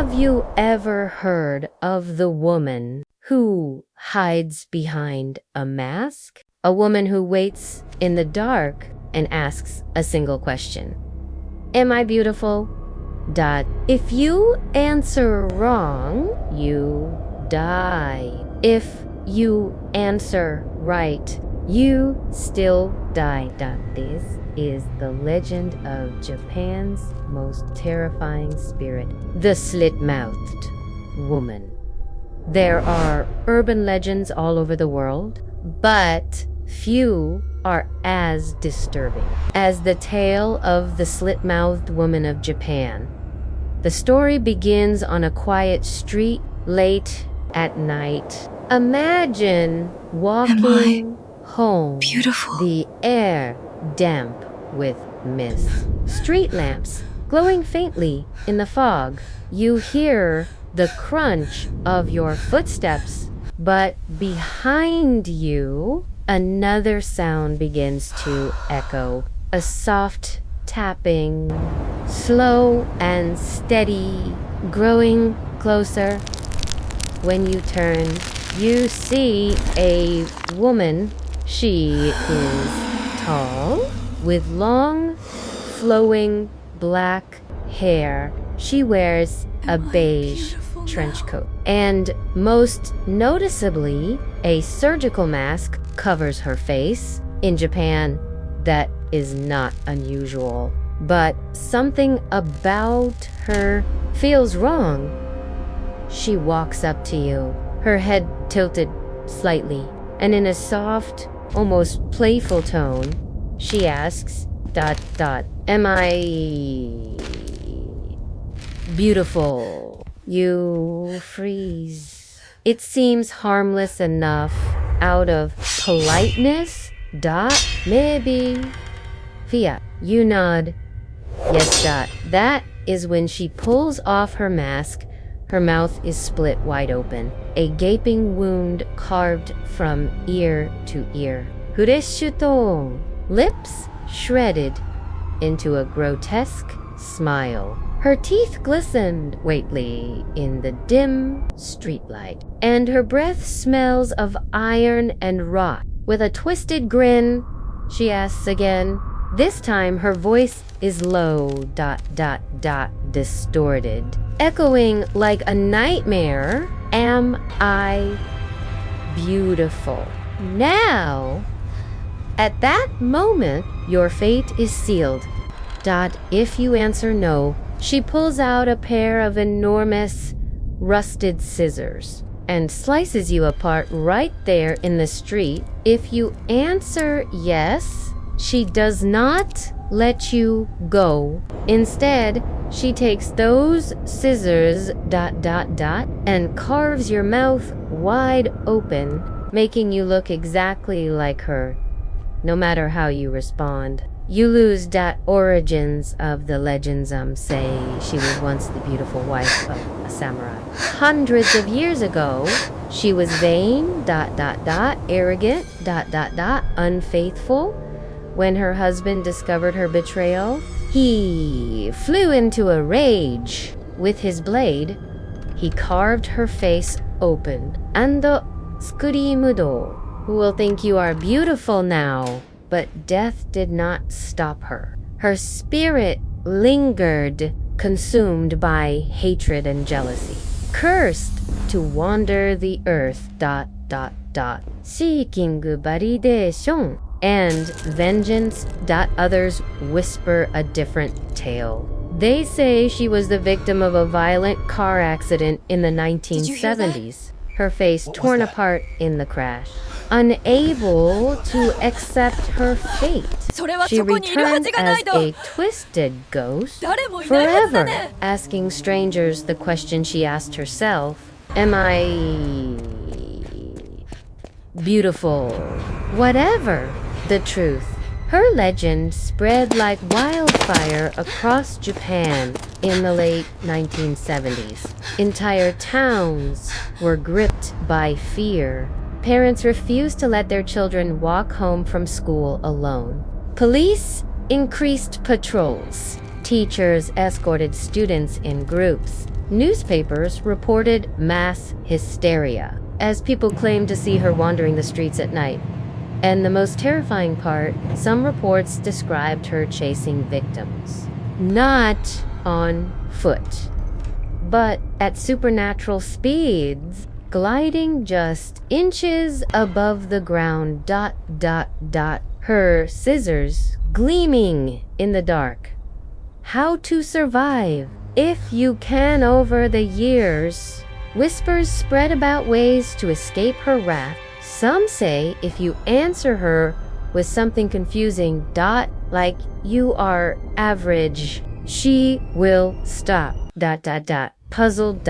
Have you ever heard of the woman who hides behind a mask? A woman who waits in the dark and asks a single question. Am I beautiful? If you answer wrong, you die. If you answer right, you still die. This is the legend of Japan's most terrifying spirit, the Slit-Mouthed woman. There are urban legends all over the world, but few are as disturbing as the tale of the Slit-Mouthed woman of Japan. The story begins on a quiet street late at night. Imagine walking home, beautiful? The air damp with mist, street lamps glowing faintly in the fog. You hear the crunch of your footsteps, but behind you, another sound begins to echo. A soft tapping, slow and steady, growing closer. When you turn, you see a woman. She is tall, with long, flowing black hair. She wears a beige trench coat, and most noticeably, a surgical mask covers her face. In Japan, that is not unusual, but something about her feels wrong. She walks up to you, her head tilted slightly, and in a soft, almost playful tone, she asks, am I beautiful? You freeze. It seems harmless enough out of politeness. Maybe. Fia, you nod. Yes. That is when she pulls off her mask. Her mouth is split wide open, a gaping wound carved from ear to ear. Hureshuto, lips shredded into a grotesque smile. Her teeth glistened whitely in the dim streetlight, and her breath smells of iron and rot. With a twisted grin, she asks again. This time her voice is low, distorted, echoing like a nightmare. Am I beautiful? Now, at that moment, your fate is sealed. If you answer no, she pulls out a pair of enormous, rusted scissors and slices you apart right there in the street. If you answer yes, she does not let you go. Instead, she takes those scissors, and carves your mouth wide open, making you look exactly like her, no matter how you respond. You lose origins of the legends say she was once the beautiful wife of a samurai. Hundreds of years ago, she was vain, arrogant, unfaithful. When her husband discovered her betrayal, he flew into a rage. With his blade, he carved her face open. Ando Slit-Mouthed, who will think you are beautiful now. But death did not stop her. Her spirit lingered, consumed by hatred and jealousy, cursed to wander the earth, seeking validation and vengeance. Others whisper a different tale. They say she was the victim of a violent car accident in the 1970s. Her face torn apart in the crash. Unable to accept her fate, she returned as a twisted ghost forever, asking strangers the question she asked herself. Am I beautiful? Whatever the truth, her legend spread like wildfire across Japan in the late 1970s. Entire towns were gripped by fear. Parents refused to let their children walk home from school alone. Police increased patrols. Teachers escorted students in groups. Newspapers reported mass hysteria as people claimed to see her wandering the streets at night. And the most terrifying part, some reports described her chasing victims, not on foot, but at supernatural speeds, gliding just inches above the ground, ... her scissors gleaming in the dark. How to survive if you can over the years. Whispers spread about ways to escape her wrath. Some say if you answer her with something confusing, ... like you are average, she will stop, ... puzzled ...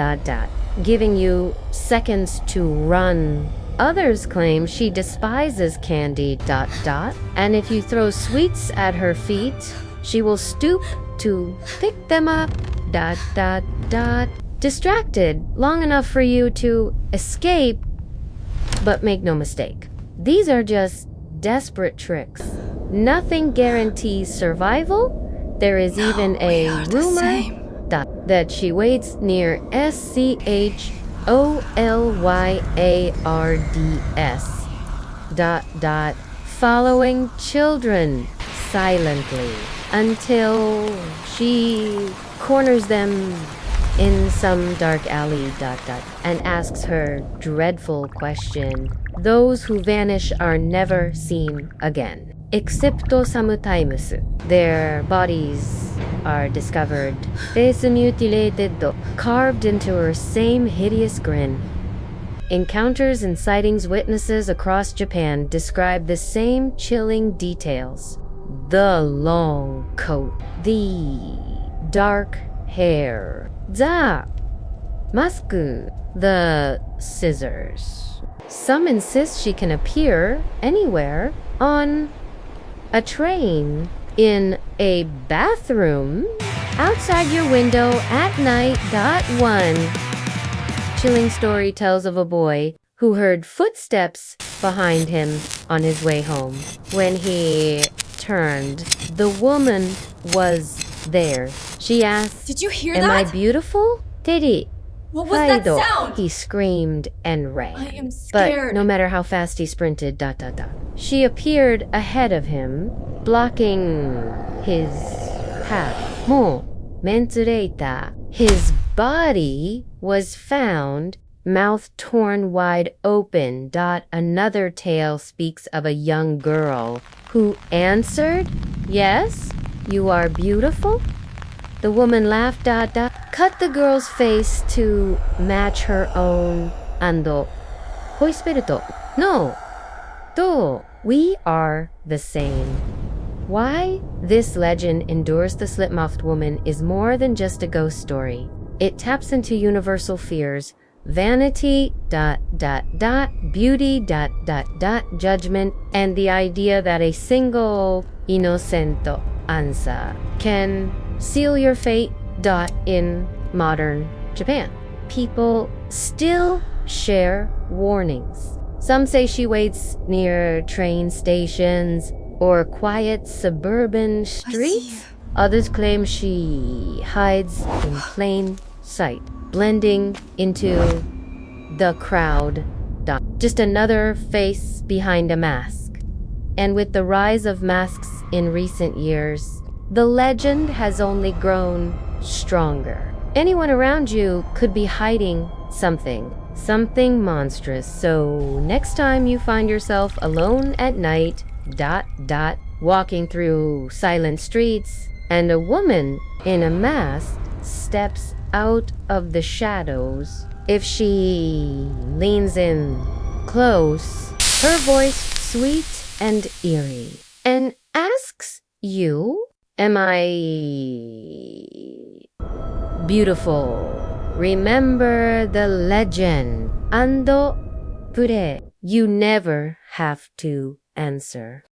giving you seconds to run. Others claim she despises candy ... and if you throw sweets at her feet, she will stoop to pick them up ... distracted long enough for you to escape. But make no mistake, these are just desperate tricks. Nothing guarantees survival. There is even a rumor that she waits near Slit-Mouthed following children silently until she corners them in some dark alley ... and asks her dreadful question. Those who vanish are never seen again, excepto sometimes. Their bodies are discovered, face mutilated, carved into her same hideous grin. Encounters and sightings witnesses across Japan describe the same chilling details. The long coat, the dark hair, the mask, the scissors. Some insist she can appear anywhere, on a train, in a bathroom, outside your window at night. One chilling story tells of a boy who heard footsteps behind him on his way home. When he turned, the woman was there. She asked, "Did you hear Am that? I beautiful? Teddy. What was that Kaido." sound? He screamed and ran. I am scared. But no matter how fast he sprinted, ... she appeared ahead of him, blocking his path. Mo mensureita. His body was found, mouth torn wide open. Another tale speaks of a young girl who answered, "Yes, you are beautiful." The woman laughed, ... cut the girl's face to match her own, ando hoisperuto. No, to, we are the same. Why this legend endures the slit-mouthed woman is more than just a ghost story. It taps into universal fears, vanity, ... beauty, ... judgment, and the idea that a single innocent answer can seal your fate. In modern Japan, people still share warnings. Some say she waits near train stations or quiet suburban streets. Others claim she hides in plain sight, blending into the crowd. Just another face behind a mask. And with the rise of masks in recent years, the legend has only grown stronger. Anyone around you could be hiding something monstrous. So next time you find yourself alone at night, ... walking through silent streets, and a woman in a mask steps out of the shadows, if she leans in close, her voice sweet and eerie, and asks you, "Am I beautiful?" Remember the legend. Ando pure. You never have to answer.